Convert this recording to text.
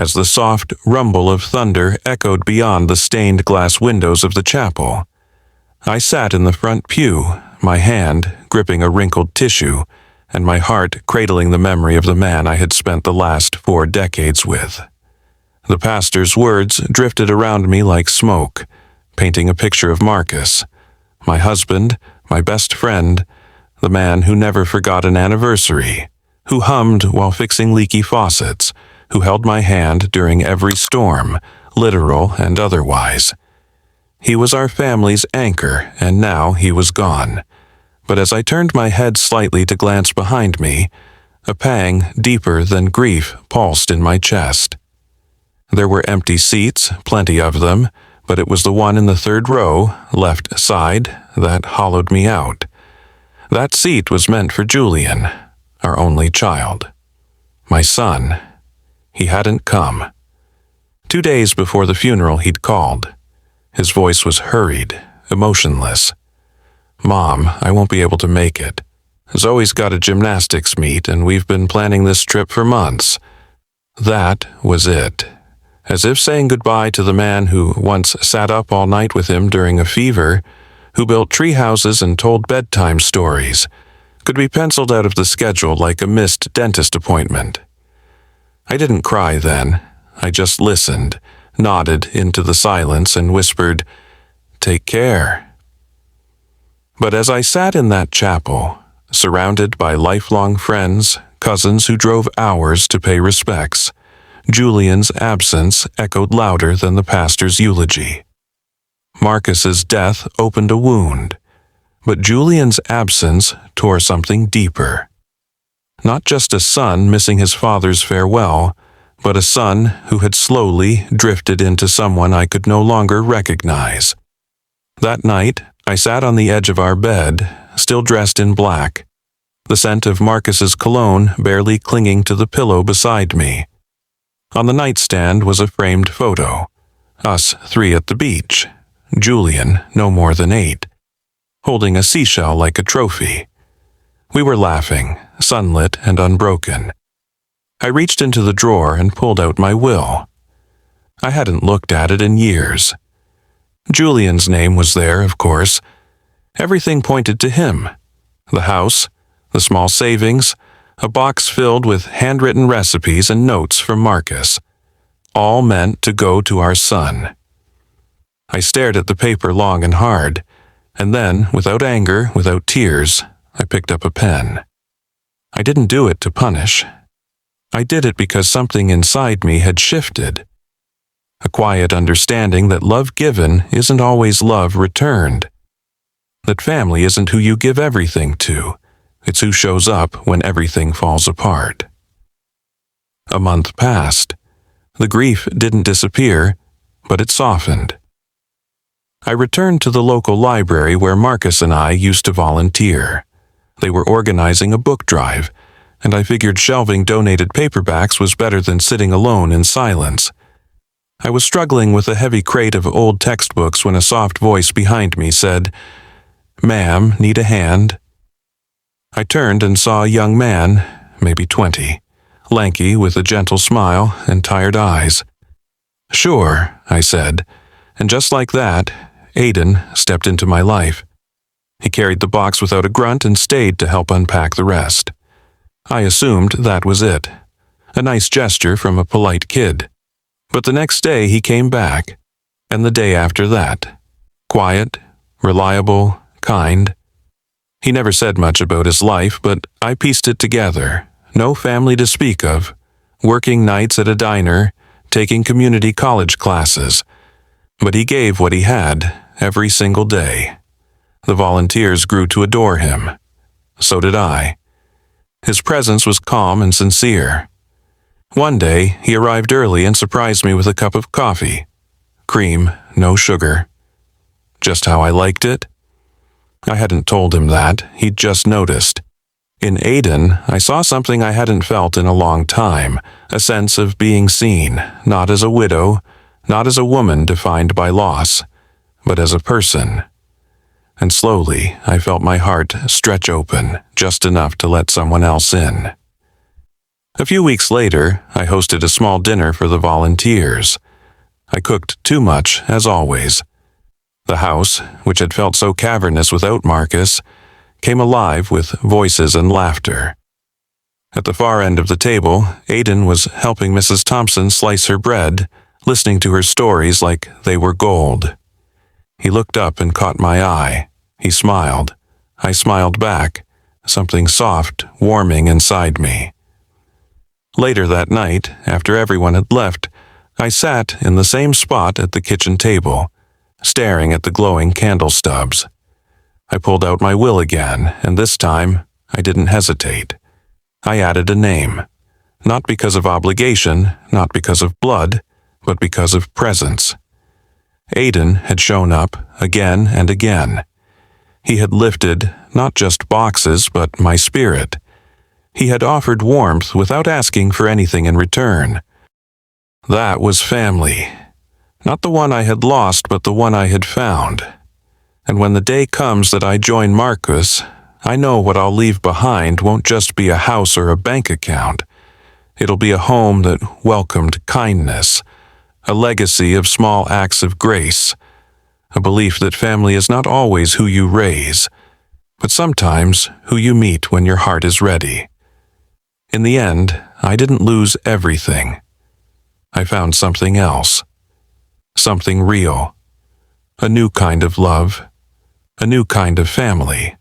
as the soft rumble of thunder echoed beyond the stained glass windows of the chapel. I sat in the front pew, my hand gripping a wrinkled tissue, and my heart cradling the memory of the man I had spent the last 4 decades with. The pastor's words drifted around me like smoke, painting a picture of Marcus, my husband, my best friend, the man who never forgot an anniversary, who hummed while fixing leaky faucets, who held my hand during every storm, literal and otherwise. He was our family's anchor, and now he was gone. But as I turned my head slightly to glance behind me, a pang deeper than grief pulsed in my chest. There were empty seats, plenty of them, but it was the one in the 3rd row, left side, that hollowed me out. That seat was meant for Julian, our only child. My son. He hadn't come. 2 days before the funeral he'd called. His voice was hurried, emotionless. "Mom, I won't be able to make it. Zoe's got a gymnastics meet and we've been planning this trip for months." That was it. As if saying goodbye to the man who once sat up all night with him during a fever, who built tree houses and told bedtime stories, could be penciled out of the schedule like a missed dentist appointment. I didn't cry then. I just listened, nodded into the silence and whispered, "Take care." But as I sat in that chapel, surrounded by lifelong friends, cousins who drove hours to pay respects, Julian's absence echoed louder than the pastor's eulogy. Marcus's death opened a wound, but Julian's absence tore something deeper. Not just a son missing his father's farewell, but a son who had slowly drifted into someone I could no longer recognize. That night, I sat on the edge of our bed, still dressed in black, the scent of Marcus's cologne barely clinging to the pillow beside me. On the nightstand was a framed photo, us 3 at the beach, Julian no more than 8, holding a seashell like a trophy. We were laughing, sunlit and unbroken. I reached into the drawer and pulled out my will. I hadn't looked at it in years. Julian's name was there, of course. Everything pointed to him. The house, the small savings, a box filled with handwritten recipes and notes from Marcus, all meant to go to our son. I stared at the paper long and hard, and then, without anger, without tears, I picked up a pen. I didn't do it to punish. I did it because something inside me had shifted. A quiet understanding that love given isn't always love returned. That family isn't who you give everything to. It's who shows up when everything falls apart. A month passed. The grief didn't disappear, but it softened. I returned to the local library where Marcus and I used to volunteer. They were organizing a book drive, and I figured shelving donated paperbacks was better than sitting alone in silence. I was struggling with a heavy crate of old textbooks when a soft voice behind me said, "Ma'am, need a hand?" I turned and saw a young man, maybe 20, lanky with a gentle smile and tired eyes. "Sure," I said, and just like that, Aiden stepped into my life. He carried the box without a grunt and stayed to help unpack the rest. I assumed that was it. A nice gesture from a polite kid. But the next day he came back, and the day after that. Quiet, reliable, kind. He never said much about his life, but I pieced it together. No family to speak of. Working nights at a diner, taking community college classes. But he gave what he had, every single day. The volunteers grew to adore him. So did I. His presence was calm and sincere. One day, he arrived early and surprised me with a cup of coffee. Cream, no sugar. Just how I liked it? I hadn't told him that, he'd just noticed. In Aiden, I saw something I hadn't felt in a long time, a sense of being seen, not as a widow, not as a woman defined by loss, but as a person. And slowly, I felt my heart stretch open, just enough to let someone else in. A few weeks later, I hosted a small dinner for the volunteers. I cooked too much, as always. The house, which had felt so cavernous without Marcus, came alive with voices and laughter. At the far end of the table, Aidan was helping Mrs. Thompson slice her bread, listening to her stories like they were gold. He looked up and caught my eye. He smiled. I smiled back, something soft warming inside me. Later that night, after everyone had left, I sat in the same spot at the kitchen table, staring at the glowing candle stubs. I pulled out my will again, and this time I didn't hesitate. I added a name, not because of obligation, not because of blood, but because of presence. Aidan had shown up again and again. He had lifted not just boxes, but my spirit. He had offered warmth without asking for anything in return. That was family. Not the one I had lost, but the one I had found. And when the day comes that I join Marcus, I know what I'll leave behind won't just be a house or a bank account. It'll be a home that welcomed kindness, a legacy of small acts of grace, a belief that family is not always who you raise, but sometimes who you meet when your heart is ready. In the end, I didn't lose everything. I found something else, something real, a new kind of love, a new kind of family.